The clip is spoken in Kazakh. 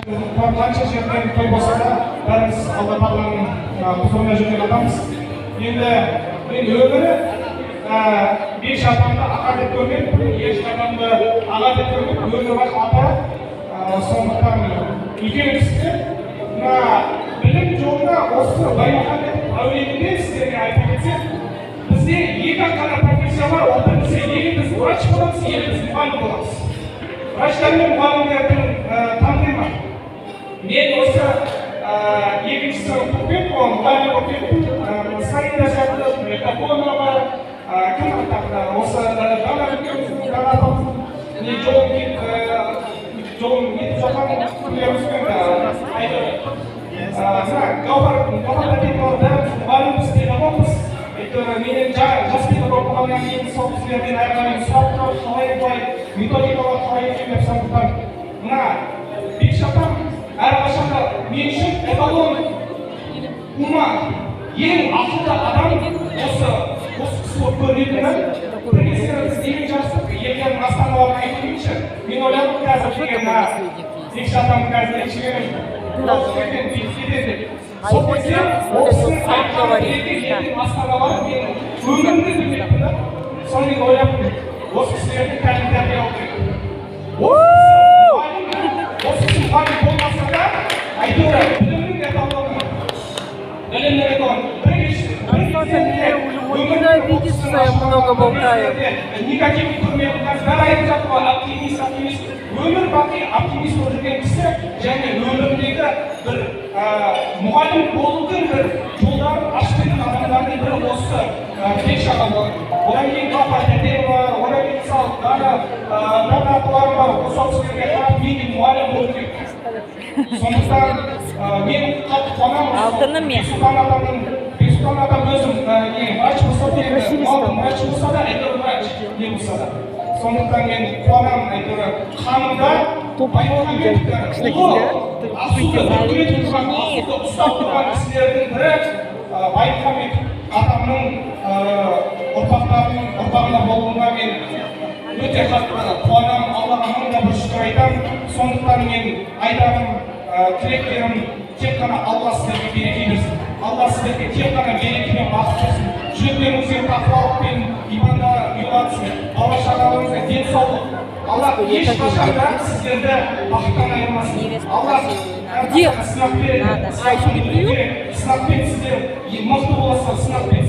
Қанша жерден той болса да, бәріміз Алла Тағаланың құзырына жүрген адамбыз. Енді мен өмірі беш адамды аға деп көрмеппін, еш адамды аға деп көрмеппін, өмірбай ата. Сондықтан үлкен кісілер білім жолында осы Баймұхаммед әулетінде сіздерге айта кетсек, бізде екі ғана профессия бар, ол бірінші или біз врач боламыз, или біз мұғалім боламыз. Врачтар мен мұғалімдердің таңдаймын. Мен осы екінші сынып оқып, мұғалім оқып, сайында жаттым, метафона бар, кім атақты осы дана үлкеніміздің дана атамыздың жолын кетіп жатқан күндерімізбен айтады. Гаухар-Дәтенова бәріміз мұғалімбіз, педагогпыз. Менен жас педагог болғаннан кейін сол кісілерден әрқайым сұрап тұрып, қалай бұлай методикалар қалай екен деп сондықтан мына Бекші апам әрқашанда мен үшін эталон ума, ең ақылды адам осы кісі болып көрінетіні. Бір кезде біз немен жарыстық, елдердің астаналарын айтылмайынша, мен ойладым қазір деген Бекші апам қазір екшілерін осы жерден бекітеді деп. Сол кезде осының айтқаны елдің астаналары мен өмірімді білмеппін да. Сонымен ойлаппын, осы кісілерді кәдімгі тәрбие алу керек. Осы кісі мұғалім болмаса да, әйтеуір білімнің эталоны. Білімнің эталоны. Много болтаю. Негативный көрмеу, бәрі айтып жатыр ғой, оптимист. Өмір бақи оптимист болып жүрген кісі, және өміріндегі бір мұғалім болудың бір жолдарын ашып берген адамдардың бірі осы Бекші аға болады. Одан кейін Гаухар-Дәтенова бар, одан кейін мысалы дана апаларым бар, осы кісілерге қарап мен де мұғалім болу керек. Сондықтан мен қатты қуанамын. Бексұлтан атам өзім врач болса да, врач болса да, әйтеуір врач не болса да. Сондықтан мен қуанамын, әйтеуір қанымда Баймұхаммедовтің ұлы, асуды үкімет тұрған, асуды ұстап тұрған кісілердің бірі Баймұхаммед атамның ұрпағына болуына мен өте қатты қуанамын, Аллаға мыңда бір шүкір айтамын. Сондықтан мен айтарым, тілектерім тек қана Алла сіздерге береке берсін. Алла сіздерге тек қана береке мен бақыт берсін. Жүректеріңізге тақуалық пен иманда ұйғатсын. Алла шағаларыңызға денсаулық. Алла ешқашан да сіздерді бақыттан айырмасын. Алла сынақ береді. Сынақпен сіздер мықты боласыздар, сынақпен